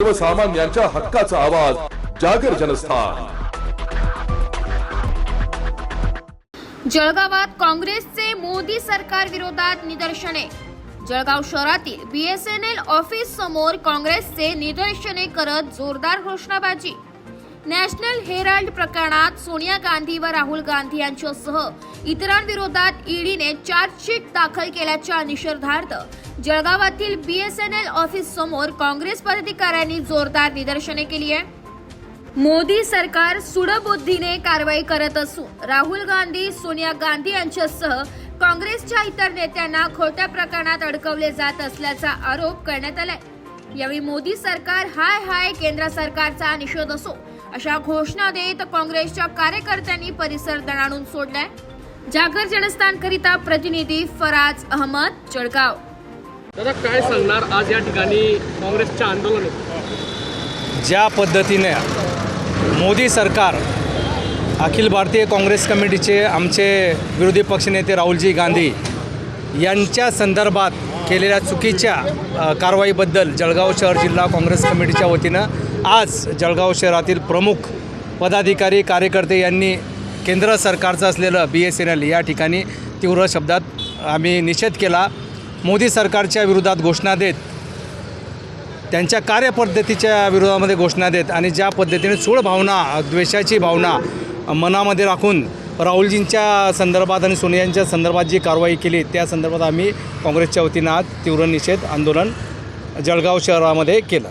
सर्वसामान्यांच्या हक्काचा आवाज जागर जनस्थान। जळगावात काँग्रेसचे मोदी सरकार विरोधात निदर्शने। जळगाव शहरातील BSNL ऑफिस समोर काँग्रेसचे निदर्शने करत जोरदार घोषणाबाजी। नॅशनल हेराल्ड प्रकरणात सोनिया गांधी व राहुल गांधी यांच्यासह इतरांविरोधात ईडीने चार्जशीट दाखल केल्याच्या निषेधार्थ जळगावातील BSNL ऑफिस समोर काँग्रेस पदाधिकाऱ्यांनी जोरदार निदर्शने केली आहे। मोदी सरकार सूडबुद्धीने कारवाई करत असून राहुल गांधी, सोनिया गांधी यांच्यासह काँग्रेसच्या इतर नेत्यांना खोट्या प्रकरणात अडकवले जात असल्याचा आरोप करण्यात आलाय। यावेळी मोदी सरकार हाय हाय केंद्र सरकारचा निषेध असो अशा घोषणा देत काँग्रेसच्या कार्यकर्त्यांनी परिसर दणाणून सोडलाय। जागर जनस्थान करिता प्रतिनिधी फराज अहमद, जळगाव। दादा काय सांगणार आज या ठिकाणी काँग्रेसचे आंदोलन आहे? ज्या पद्धतीने मोदी सरकार अखिल भारतीय काँग्रेस कमिटीचे आमचे विरोधी पक्षनेते राहुलजी गांधी यांच्या संदर्भात केलेल्या चुकीच्या कारवाईबद्दल जळगाव शहर जिल्हा काँग्रेस कमिटीच्या वतीनं आज जळगाव शहरातील प्रमुख पदाधिकारी कार्यकर्ते यांनी केंद्र सरकारचं असलेलं BSNL या ठिकाणी तीव्र शब्दात आम्ही निषेध केला। मोदी सरकारच्या विरोधात घोषणा देत, त्यांच्या कार्यपद्धतीच्या विरोधामध्ये घोषणा देत आणि ज्या पद्धतीने सूड भावना, द्वेषाची भावना मनामध्ये राखून राहुलजींच्या संदर्भात आणि सोनियांच्या संदर्भात जी कारवाई केली त्या संदर्भात आम्ही काँग्रेसच्या वतीनं आज तीव्र निषेध आंदोलन जळगाव शहरामध्ये केलं।